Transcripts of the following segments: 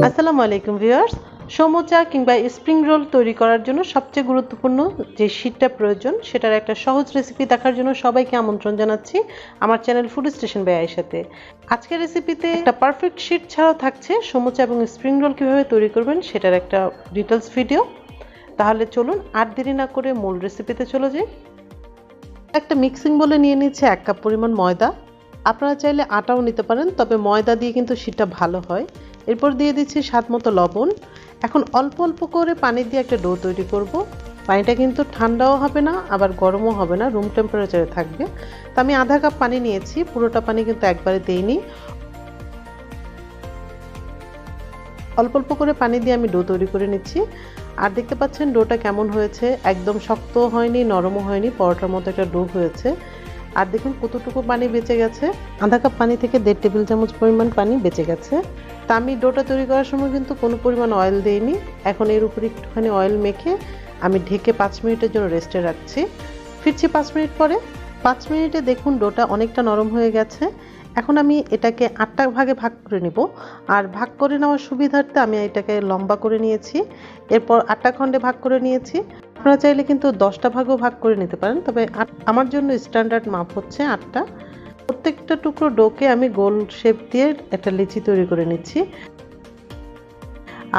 আসসালামু আলাইকুম ভিউয়ার্স। সমুচা কিংবা স্প্রিং রোল তৈরি করার জন্য সবচেয়ে গুরুত্বপূর্ণ যে শীটটা প্রয়োজন সেটার একটা সহজ রেসিপি দেখার জন্য সবাইকে আমন্ত্রণ জানাচ্ছি আমার চ্যানেল ফুড স্টেশন বাই আয়েশাতে। আজকের রেসিপিতে একটা পারফেক্ট শীট ছাড়াও থাকছে সমুচা এবং স্প্রিং রোল কীভাবে তৈরি করবেন সেটার একটা ডিটেলস ভিডিও। তাহলে চলুন আর দেরি না করে মূল রেসিপিতে চলে যাই। একটা মিক্সিং বলে নিয়ে নিচ্ছে 1 কাপ পরিমাণ ময়দা। আপনারা চাইলে আটাও নিতে পারেন, তবে ময়দা দিয়ে কিন্তু শীটটা ভালো হয়। এরপর দিয়ে দিচ্ছি স্বাদ মতো লবণ। এখন অল্প অল্প করে পানি দিয়ে একটা ডো তৈরি করব। পানিটা কিন্তু ঠান্ডাও হবে না আবার গরমও হবে না, রুম টেম্পারেচারে থাকবে। তো আমি আধা কাপ পানি নিয়েছি, পুরোটা পানি কিন্তু একবারে দেইনি। অল্প অল্প করে পানি দিয়ে আমি ডো তৈরি করে নিচ্ছি। আর দেখতে পাচ্ছেন ডোটা কেমন হয়েছে, একদম শক্তও হয়নি নরমও হয়নি, পরোটার মতো একটা ডো হয়েছে। আর দেখুন কতটুকু পানি বেঁচে গেছে, আধা কাপ পানি থেকে 1.5 টেবিল চামচ পরিমাণ পানি বেঁচে গেছে। তা আমি ডোটা তৈরি করার সময় কিন্তু কোনো পরিমাণ অয়েল দিইনি। এখন এর উপরে একটুখানি অয়েল মেখে আমি ঢেকে 5 মিনিটের জন্য রেস্টে রাখছি। ফিরছি 5 মিনিট পরে। 5 মিনিটে দেখুন ডোটা অনেকটা নরম হয়ে গেছে। এখন আমি এটাকে 8টা ভাগে ভাগ করে নিব। আর ভাগ করে নেওয়ার সুবিধার্থে আমি এটাকে লম্বা করে নিয়েছি, এরপর 8টা খণ্ডে ভাগ করে নিয়েছি। আপনারা চাইলে কিন্তু 10টা ভাগও ভাগ করে নিতে পারেন, তবে আমার জন্য স্ট্যান্ডার্ড মাপ হচ্ছে 8টা। প্রত্যেকটা টুকরো ডোকে আমি গোল শেপ দিয়ে একটা লিচি তৈরি করে নিচ্ছি।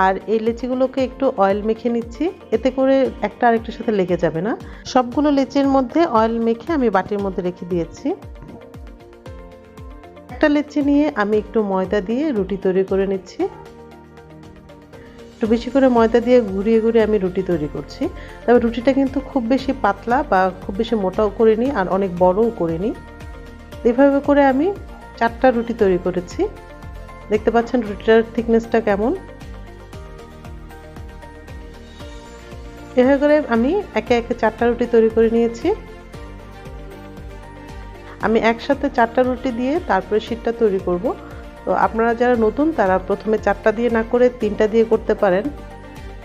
আর এই লিচিগুলোকে একটু অয়েল মেখে নিচ্ছি, এতে করে একটা আরেকটার সাথে লেগে যাবে না। সবগুলো লিচির মধ্যে অয়েল মেখে আমি বাটির মধ্যে রেখে দিয়েছি। একটা লিচি নিয়ে আমি একটু ময়দা দিয়ে রুটি তৈরি করে নিচ্ছি। একটু বেশি করে ময়দা দিয়ে ঘুরিয়ে ঘুরিয়ে আমি রুটি তৈরি করছি। তবে রুটিটা কিন্তু খুব বেশি পাতলা বা খুব বেশি মোটাও করিনি আর অনেক বড়ও করিনি। এভাবে করে আমি 4টা রুটি তৈরি করেছি। দেখতে পাচ্ছেন রুটিটার থিকনেসটা কেমন। এভাবে করে আমি একে একে 4টা রুটি তৈরি করে নিয়েছি। আমি একসাথে 4টা রুটি দিয়ে তারপরে শীটটা তৈরি করব। তো আপনারা যারা নতুন তারা প্রথমে 4টা দিয়ে না করে 3টা দিয়ে করতে পারেন।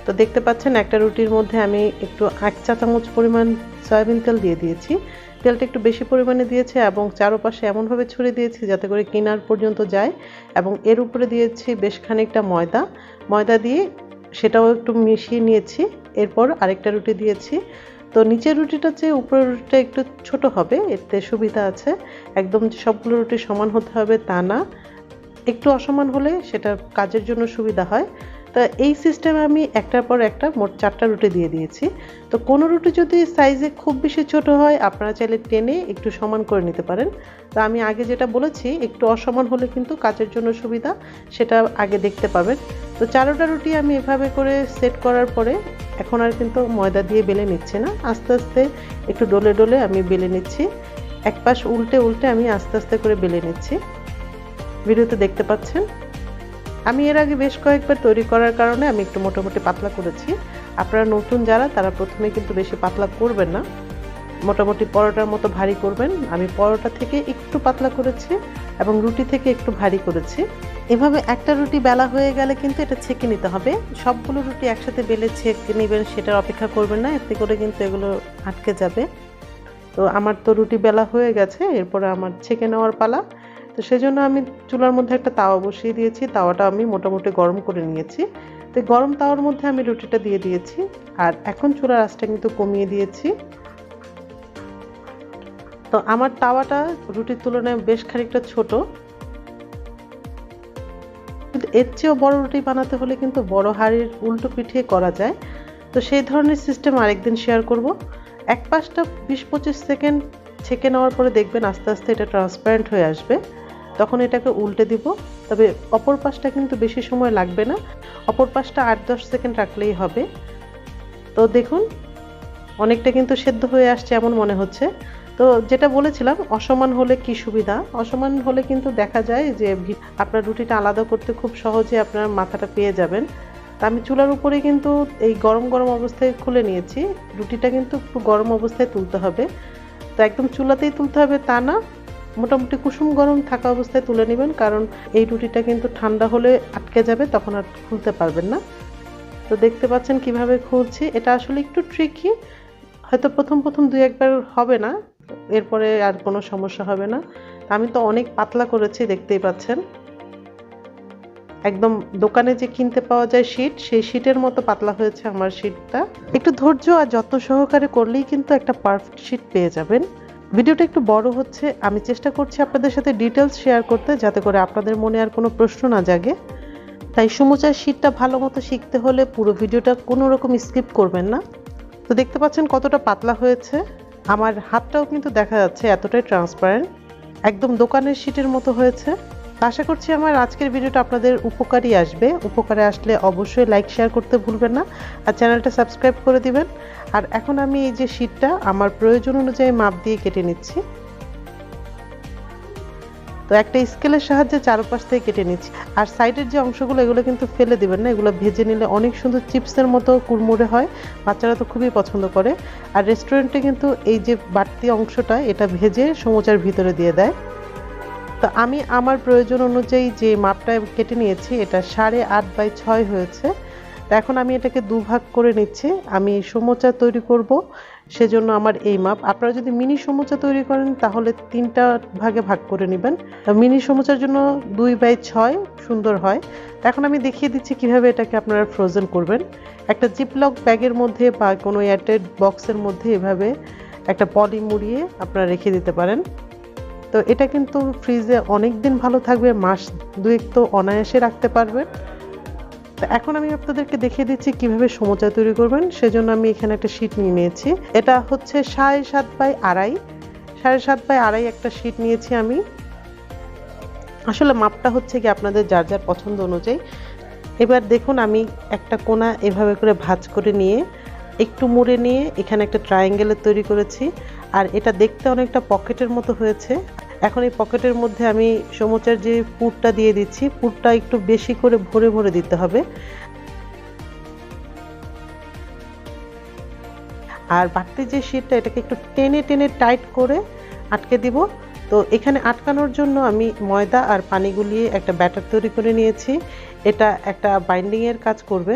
তো দেখতে পাচ্ছেন একটা রুটির মধ্যে আমি একটু 1 চা চামচ পরিমাণ সয়াবিন তেল দিয়ে দিয়েছি। তেলটা একটু বেশি পরিমাণে দিয়েছি এবং চারপাশে এমনভাবে ছড়িয়ে দিয়েছি যাতে করে কিনার পর্যন্ত যায়, এবং এর উপরে দিয়েছি বেশ খানিকটা ময়দা দিয়ে সেটাও একটু মিশিয়ে নিয়েছি। এরপর আরেকটা রুটি দিয়েছি। তো নিচের রুটিটা চেয়ে উপরের রুটিটা একটু ছোট হবে, এতে সুবিধা আছে। একদম সবগুলো রুটি সমান হতে হবে তা না, একটু অসমান হলে সেটা কাজের জন্য সুবিধা হয়। তো এই সিস্টেমে আমি একটার পর একটা মোট 4টা রুটি দিয়ে দিয়েছি। তো কোনো রুটি যদি সাইজে খুব বেশি ছোট হয় আপনারা চাইলে টেনে একটু সমান করে নিতে পারেন। তো আমি আগে যেটা বলেছি একটু অসমান হলে কিন্তু কাজের জন্য সুবিধা, সেটা আগে দেখতে পাবেন। তো 4টা রুটি আমি এভাবে করে সেট করার পরে এখন আর কিন্তু ময়দা দিয়ে বেলে নিচ্ছি না, আস্তে আস্তে একটু ডলে ডলে আমি বেলে নিচ্ছি। এক পাশ উল্টে উল্টে আমি আস্তে আস্তে করে বেলে নিচ্ছি। ভিডিওতে দেখতে পাচ্ছেন আমি এর আগে বেশ কয়েকবার তৈরি করার কারণে আমি একটু মোটামুটি পাতলা করেছি। আপনারা নতুন যারা তারা প্রথমে কিন্তু বেশি পাতলা করবেন না, মোটামুটি পরোটার মতো ভারী করবেন। আমি পরোটা থেকে একটু পাতলা করেছি এবং রুটি থেকে একটু ভারী করেছি। এভাবে একটা রুটি বেলা হয়ে গেলে কিন্তু এটা ছেঁকে নিতে হবে। সবগুলো রুটি একসাথে বেলে ছেঁকে নেবেন সেটার অপেক্ষা করবেন না, এতে করে কিন্তু এগুলো আটকে যাবে। তো আমার তো রুটি বেলা হয়ে গেছে, এরপরে আমার ছেঁকে নেওয়ার পালা। তো সেজন্য আমি চুলার মধ্যে একটা তাওয়া বসিয়ে দিয়েছি, তাওয়াটা আমি মোটামুটি গরম করে নিয়েছি। তো গরম তাওয়ার মধ্যে আমি রুটিটা দিয়ে দিয়েছি আর এখন চুলার আঁচটা কিন্তু কমিয়ে দিয়েছি। তো আমার তাওয়াটা রুটির তুলনায় বেশ খানিকটা ছোট, এর চেয়েও বড় রুটি বানাতে হলে কিন্তু বড় হাঁড়ির উল্টো পিঠে করা যায়। তো সেই ধরনের সিস্টেম আরেকদিন শেয়ার করব। এক পাশটা 20-25 সেকেন্ড ছেঁকে নেওয়ার পরে দেখবেন আস্তে আস্তে এটা ট্রান্সপারেন্ট হয়ে আসবে, তখন এটাকে উল্টে দিব। তবে অপর পাশটা কিন্তু বেশি সময় লাগবে না, অপর পাশটা 8-10 সেকেন্ড রাখলেই হবে। তো দেখুন অনেকটা কিন্তু সেদ্ধ হয়ে আসছে এমন মনে হচ্ছে। তো যেটা বলেছিলাম অসমান হলে কি সুবিধা, অসমান হলে কিন্তু দেখা যায় যে আপনার রুটিটা আলাদা করতে খুব সহজে আপনার মাথাটা পেয়ে যাবেন। তা আমি চুলার উপরে কিন্তু এই গরম গরম অবস্থায় খুলে নিয়েছি। রুটিটা কিন্তু একটু গরম অবস্থায় তুলতে হবে, তো একদম চুলাতেই তুলতে হবে তা না, মোটামুটি কুসুম গরম থাকা অবস্থায় তুলে নেবেন, কারণ এই রুটিটা কিন্তু ঠান্ডা হলে আটকে যাবে, তখন আর খুলতে পারবেন না। তো দেখতে পাচ্ছেন কিভাবে খুলছি, এটা আসলে একটু ট্রিকি, হয়তো প্রথম প্রথম 2-1 বার হবে না, এরপরে আর কোনো সমস্যা হবে না। আমি তো অনেক পাতলা করেছি, দেখতেই পাচ্ছেন। একদম দোকানে যে কিনতে পাওয়া যায় শীট, সেই শীটের মতো পাতলা হয়েছে আমার শীটটা। একটু ধৈর্য আর যত্ন সহকারে করলেই কিন্তু একটা পারফেক্ট শীট পেয়ে যাবেন। ভিডিওটা একটু বড় হচ্ছে, আমি চেষ্টা করছি আপনাদের সাথে ডিটেলস শেয়ার করতে, যাতে করে আপনাদের মনে আর কোনো প্রশ্ন না জাগে। তাই সমুচার শীটটা ভালো মতো শিখতে হলে পুরো ভিডিওটা কোনো রকম স্কিপ করবেন না। তো দেখতে পাচ্ছেন কতটা পাতলা হয়েছে। আমার হাতটাও কিন্তু দেখা যাচ্ছে এতটাই ট্রান্সপারেন্ট, একদম দোকানের শীটের মতো হয়েছে। আশা করছি আমার আজকের ভিডিওটা আপনাদের উপকারী আসবে। উপকারে আসলে অবশ্যই লাইক শেয়ার করতে ভুলবেন না, আর চ্যানেলটা সাবস্ক্রাইব করে দিবেন। আর এখন আমি এই যে শীটটা আমার প্রয়োজন অনুযায়ী মাপ দিয়ে কেটে নিচ্ছি। তো একটা স্কেলের সাহায্যে চারপাশ থেকে কেটে নিচ্ছি। আর সাইডের যে অংশগুলো, এগুলো কিন্তু ফেলে দিবেন না, এগুলো ভেজে নিলে অনেক সুন্দর চিপসের মতো কুড়মুড়ে হয়। বাচ্চারা তো খুবই পছন্দ করে। আর রেস্টুরেন্টে কিন্তু এই যে বাড়তি অংশটা, এটা ভেজে সমুচার ভিতরে দিয়ে দেয়। তো আমি আমার প্রয়োজন অনুযায়ী যে মাপটা কেটে নিয়েছি, এটা 8.5 বাই 6 হয়েছে। তো এখন আমি এটাকে দুভাগ করে নিচ্ছি। আমি সমুচা তৈরি করব, সেজন্য আমার এই মাপ। আপনারা যদি মিনি সমুচা তৈরি করেন তাহলে 3টা ভাগে ভাগ করে নেবেন। মিনি সমুচার জন্য 2 বাই 6 সুন্দর হয়। এখন আমি দেখিয়ে দিচ্ছি কিভাবে এটাকে আপনারা ফ্রোজেন করবেন। একটা জিপলক ব্যাগের মধ্যে বা কোনো এয়ারটাইট বক্সের মধ্যে এভাবে একটা পলি মুড়িয়ে আপনারা রেখে দিতে পারেন। তো এটা কিন্তু ফ্রিজে অনেক দিন ভালো থাকবে, মাস 2 তো অনায়াসে রাখতে পারবেন। তো এখন আমি আপনাদেরকে দেখিয়ে দিচ্ছি কিভাবে সমুচা তৈরি করবেন। সেজন্য আমি এখানে একটা শীট নিয়ে নিয়েছি। এটা হচ্ছে 7.5 বাই 2.5, 7.5 বাই 2.5 একটা শীট নিয়েছি আমি। আসলে মাপটা হচ্ছে কি আপনাদের যার যার পছন্দ অনুযায়ী। এবার দেখুন, আমি একটা কোণা এভাবে করে ভাঁজ করে নিয়ে একটু মুড়ে নিয়ে এখানে একটা ট্রায়াঙ্গেলের তৈরি করেছি। আর এটা দেখতে অনেকটা পকেটের মতো হয়েছে। এখন এই পকেটের মধ্যে আমি সমুচার যে পুরটা দিয়ে দিচ্ছি, পুরটা একটু বেশি করে ভরে ভরে দিতে হবে। আর বাড়তি যে শীটটা, এটাকে একটু টেনে টেনে টাইট করে আটকে দিব। তো এখানে আটকানোর জন্য আমি ময়দা আর পানি গুলিয়ে একটা ব্যাটার তৈরি করে নিয়েছি। এটা একটা বাইন্ডিংয়ের কাজ করবে।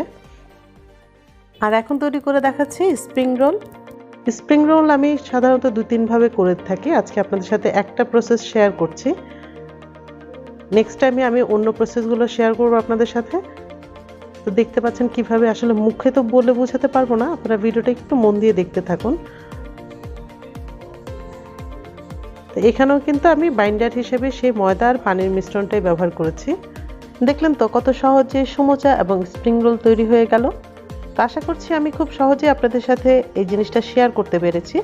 আর এখন তৈরি করে দেখাচ্ছি স্প্রিং রোল। স্প্রিং রোল আমি সাধারণত 2-3 ভাবে করে থাকি। আজকে আপনাদের সাথে একটা প্রসেস শেয়ার করছি। নেক্সট টাইমে আমি অন্য প্রসেসগুলো শেয়ার করব আপনাদের সাথে। তো দেখতে পাচ্ছেন কিভাবে, আসলে মুখে তো বলে বোঝাতে পারবো না, আপনারা ভিডিওটা একটু মন দিয়ে দেখতে থাকুন। তো এখানেও কিন্তু আমি বাইন্ডার হিসেবে সেই ময়দা আর পানির মিশ্রণটাই ব্যবহার করেছি। দেখলেন তো কত সহজে সমুচা এবং স্প্রিং রোল তৈরি হয়ে গেল। তো আশা করছি আমি খুব সহজে আপনাদের সাথে এই জিনিসটা শেয়ার করতে পেরেছি।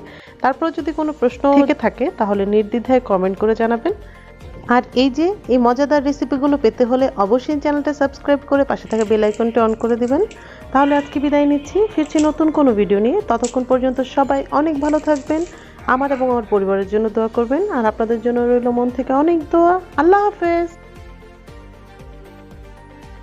তারপর যদি কোনো প্রশ্ন থেকে থাকে তাহলে নির্দ্বিধায় কমেন্ট করে জানাবেন। আর এই মজাদার রেসিপিগুলো পেতে হলে অবশ্যই চ্যানেলটা সাবস্ক্রাইব করে পাশে থাকা বেল আইকনটি অন করে দিবেন। তাহলে আজকে বিদায় নিচ্ছি, ফিরছি নতুন কোনো ভিডিও নিয়ে। ততক্ষণ পর্যন্ত সবাই অনেক ভালো থাকবেন, আমার এবং আমার পরিবারের জন্য দোয়া করবেন। আর আপনাদের জন্য রইল মন থেকে অনেক দোয়া। আল্লাহ হাফেজ।